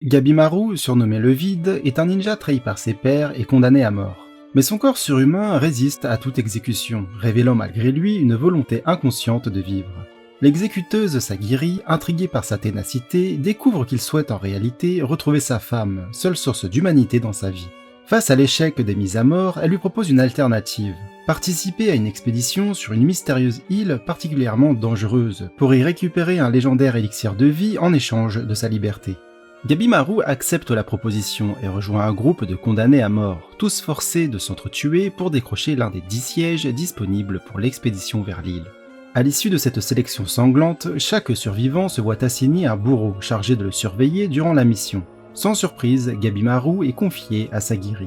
Gabimaru, surnommé le Vide, est un ninja trahi par ses pairs et condamné à mort. Mais son corps surhumain résiste à toute exécution, révélant malgré lui une volonté inconsciente de vivre. L'exécuteuse Sagiri, intriguée par sa ténacité, découvre qu'il souhaite en réalité retrouver sa femme, seule source d'humanité dans sa vie. Face à l'échec des mises à mort, elle lui propose une alternative. Participer à une expédition sur une mystérieuse île particulièrement dangereuse, pour y récupérer un légendaire élixir de vie en échange de sa liberté. Gabimaru accepte la proposition et rejoint un groupe de condamnés à mort, tous forcés de s'entretuer pour décrocher l'un des 10 sièges disponibles pour l'expédition vers l'île. À l'issue de cette sélection sanglante, chaque survivant se voit assigner un bourreau chargé de le surveiller durant la mission. Sans surprise, Gabimaru est confié à Sagiri.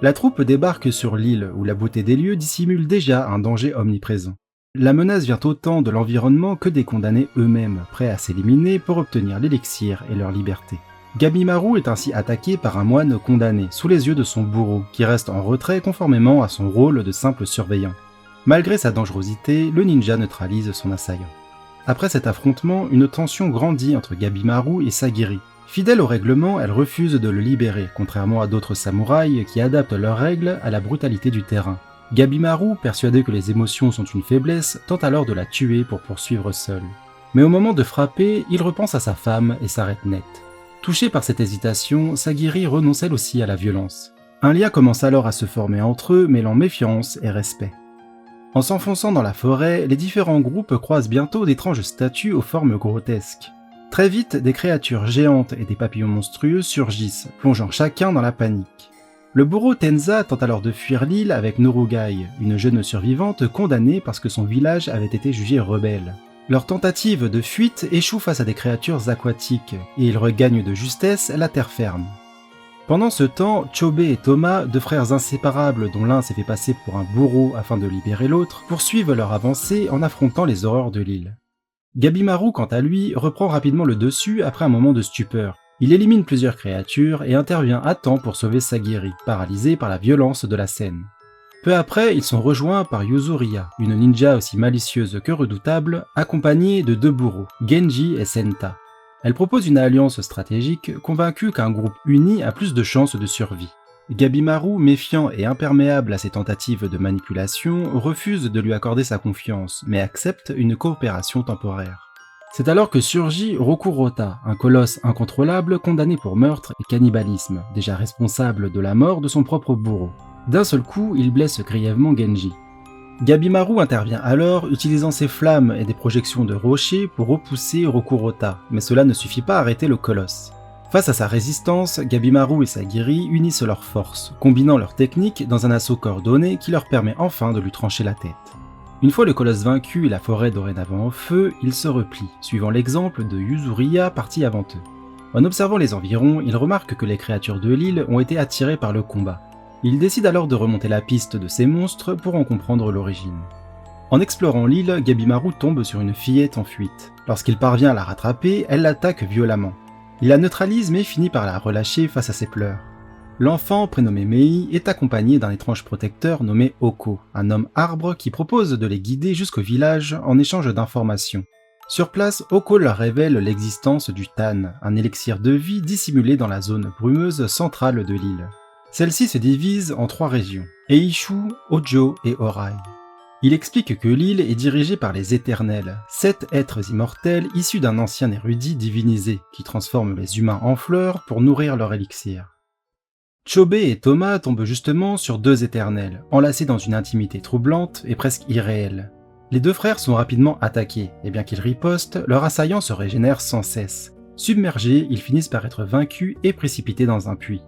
La troupe débarque sur l'île où la beauté des lieux dissimule déjà un danger omniprésent. La menace vient autant de l'environnement que des condamnés eux-mêmes, prêts à s'éliminer pour obtenir l'élixir et leur liberté. Gabimaru est ainsi attaqué par un moine condamné, sous les yeux de son bourreau, qui reste en retrait conformément à son rôle de simple surveillant. Malgré sa dangerosité, le ninja neutralise son assaillant. Après cet affrontement, une tension grandit entre Gabimaru et Sagiri. Fidèle au règlement, elle refuse de le libérer, contrairement à d'autres samouraïs qui adaptent leurs règles à la brutalité du terrain. Gabimaru, persuadé que les émotions sont une faiblesse, tente alors de la tuer pour poursuivre seul. Mais au moment de frapper, il repense à sa femme et s'arrête net. Touché par cette hésitation, Sagiri renonce elle aussi à la violence. Un lien commence alors à se former entre eux, mêlant méfiance et respect. En s'enfonçant dans la forêt, les différents groupes croisent bientôt d'étranges statues aux formes grotesques. Très vite, des créatures géantes et des papillons monstrueux surgissent, plongeant chacun dans la panique. Le bourreau Tenza tente alors de fuir l'île avec Norugai, une jeune survivante condamnée parce que son village avait été jugé rebelle. Leur tentative de fuite échoue face à des créatures aquatiques, et ils regagnent de justesse la terre ferme. Pendant ce temps, Chobe et Toma, deux frères inséparables dont l'un s'est fait passer pour un bourreau afin de libérer l'autre, poursuivent leur avancée en affrontant les horreurs de l'île. Gabimaru, quant à lui, reprend rapidement le dessus après un moment de stupeur. Il élimine plusieurs créatures et intervient à temps pour sauver Sagiri, paralysé par la violence de la scène. Peu après, ils sont rejoints par Yuzuriya, une ninja aussi malicieuse que redoutable, accompagnée de deux bourreaux, Genji et Senta. Elle propose une alliance stratégique, convaincue qu'un groupe uni a plus de chances de survie. Gabimaru, méfiant et imperméable à ses tentatives de manipulation, refuse de lui accorder sa confiance, mais accepte une coopération temporaire. C'est alors que surgit Rokurota, un colosse incontrôlable condamné pour meurtre et cannibalisme, déjà responsable de la mort de son propre bourreau. D'un seul coup, il blesse grièvement Genji. Gabimaru intervient alors, utilisant ses flammes et des projections de rochers pour repousser Rokurota, mais cela ne suffit pas à arrêter le colosse. Face à sa résistance, Gabimaru et Sagiri unissent leurs forces, combinant leurs techniques dans un assaut coordonné qui leur permet enfin de lui trancher la tête. Une fois le colosse vaincu et la forêt dorénavant en feu, ils se replient, suivant l'exemple de Yuzuriya parti avant eux. En observant les environs, ils remarquent que les créatures de l'île ont été attirées par le combat. Ils décident alors de remonter la piste de ces monstres pour en comprendre l'origine. En explorant l'île, Gabimaru tombe sur une fillette en fuite. Lorsqu'il parvient à la rattraper, elle l'attaque violemment. Il la neutralise mais finit par la relâcher face à ses pleurs. L'enfant, prénommé Mei, est accompagné d'un étrange protecteur nommé Oko, un homme arbre qui propose de les guider jusqu'au village en échange d'informations. Sur place, Oko leur révèle l'existence du Tan, un élixir de vie dissimulé dans la zone brumeuse centrale de l'île. Celle-ci se divise en 3 régions, Eishu, Hojo et Orai. Il explique que l'île est dirigée par les Éternels, 7 êtres immortels issus d'un ancien érudit divinisé, qui transforment les humains en fleurs pour nourrir leur élixir. Chobe et Toma tombent justement sur 2 éternels, enlacés dans une intimité troublante et presque irréelle. Les 2 frères sont rapidement attaqués, et bien qu'ils ripostent, leurs assaillants se régénèrent sans cesse. Submergés, ils finissent par être vaincus et précipités dans un puits.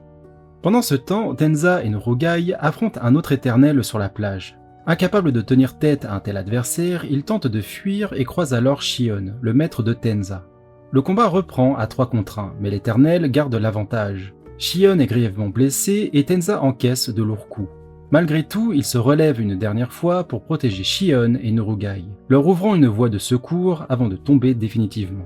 Pendant ce temps, Tenza et Norugai affrontent un autre éternel sur la plage. Incapables de tenir tête à un tel adversaire, ils tentent de fuir et croisent alors Shion, le maître de Tenza. Le combat reprend à 3 contre 1, mais l'éternel garde l'avantage. Shion est grièvement blessé et Tenza encaisse de lourds coups. Malgré tout, il se relève une dernière fois pour protéger Shion et Norugai, leur ouvrant une voie de secours avant de tomber définitivement.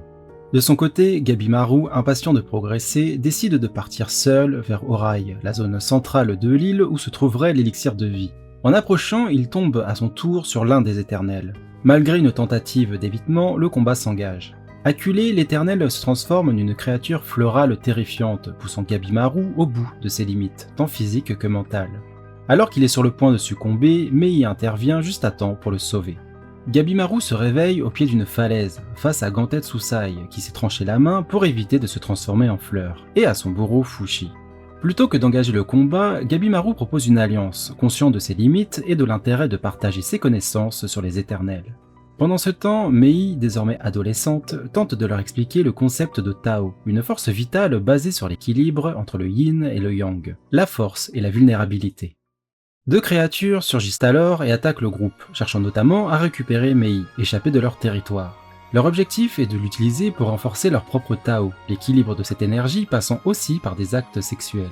De son côté, Gabimaru, impatient de progresser, décide de partir seul vers Orai, la zone centrale de l'île où se trouverait l'élixir de vie. En approchant, il tombe à son tour sur l'un des éternels. Malgré une tentative d'évitement, le combat s'engage. Acculé, l'Éternel se transforme en une créature florale terrifiante, poussant Gabimaru au bout de ses limites, tant physiques que mentales. Alors qu'il est sur le point de succomber, Mei intervient juste à temps pour le sauver. Gabimaru se réveille au pied d'une falaise, face à Ganthet Susai, qui s'est tranché la main pour éviter de se transformer en fleur, et à son bourreau Fushi. Plutôt que d'engager le combat, Gabimaru propose une alliance, conscient de ses limites et de l'intérêt de partager ses connaissances sur les Éternels. Pendant ce temps, Mei, désormais adolescente, tente de leur expliquer le concept de Tao, une force vitale basée sur l'équilibre entre le yin et le yang, la force et la vulnérabilité. Deux créatures surgissent alors et attaquent le groupe, cherchant notamment à récupérer Mei, échappée de leur territoire. Leur objectif est de l'utiliser pour renforcer leur propre Tao, l'équilibre de cette énergie passant aussi par des actes sexuels.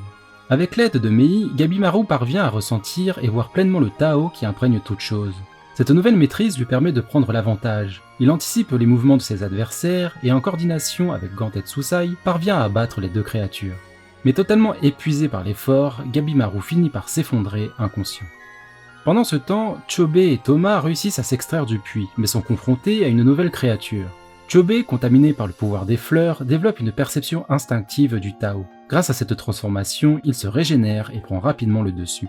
Avec l'aide de Mei, Gabimaru parvient à ressentir et voir pleinement le Tao qui imprègne toute chose. Cette nouvelle maîtrise lui permet de prendre l'avantage. Il anticipe les mouvements de ses adversaires et en coordination avec Ganthet Susai parvient à abattre les deux créatures. Mais totalement épuisé par l'effort, Gabimaru finit par s'effondrer inconscient. Pendant ce temps, Chobei et Thomas réussissent à s'extraire du puits, mais sont confrontés à une nouvelle créature. Chobei, contaminé par le pouvoir des fleurs, développe une perception instinctive du Tao. Grâce à cette transformation, il se régénère et prend rapidement le dessus.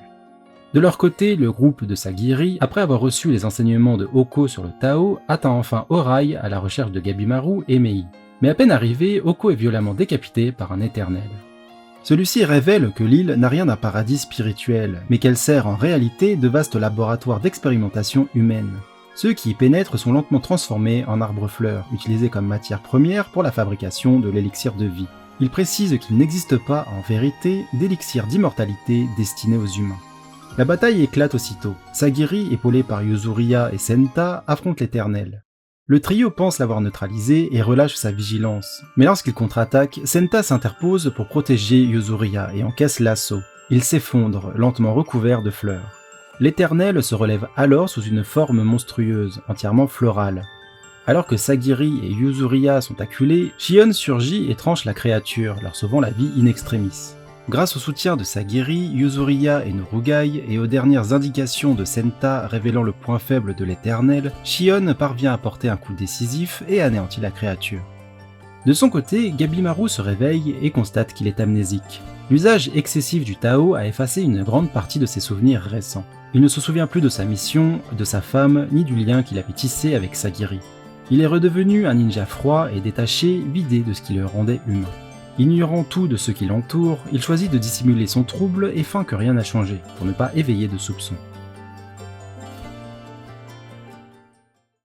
De leur côté, le groupe de Sagiri, après avoir reçu les enseignements de Oko sur le Tao, atteint enfin Horai à la recherche de Gabimaru et Mei. Mais à peine arrivé, Oko est violemment décapité par un Éternel. Celui-ci révèle que l'île n'a rien d'un paradis spirituel, mais qu'elle sert en réalité de vaste laboratoire d'expérimentation humaine. Ceux qui y pénètrent sont lentement transformés en arbres-fleurs, utilisés comme matière première pour la fabrication de l'élixir de vie. Il précise qu'il n'existe pas, en vérité, d'élixir d'immortalité destiné aux humains. La bataille éclate aussitôt. Sagiri, épaulé par Yuzuriya et Senta, affronte l'Éternel. Le trio pense l'avoir neutralisé et relâche sa vigilance. Mais lorsqu'il contre-attaque, Senta s'interpose pour protéger Yuzuriya et encaisse l'assaut. Il s'effondre, lentement recouvert de fleurs. L'Éternel se relève alors sous une forme monstrueuse, entièrement florale. Alors que Sagiri et Yuzuriya sont acculés, Shion surgit et tranche la créature, leur sauvant la vie in extremis. Grâce au soutien de Sagiri, Yuzuriya et Norugai, et aux dernières indications de Senta révélant le point faible de l'Éternel, Shion parvient à porter un coup décisif et anéantit la créature. De son côté, Gabimaru se réveille et constate qu'il est amnésique. L'usage excessif du Tao a effacé une grande partie de ses souvenirs récents. Il ne se souvient plus de sa mission, de sa femme, ni du lien qu'il avait tissé avec Sagiri. Il est redevenu un ninja froid et détaché, vidé de ce qui le rendait humain. Ignorant tout de ce qui l'entoure, il choisit de dissimuler son trouble et feint que rien n'a changé, pour ne pas éveiller de soupçons.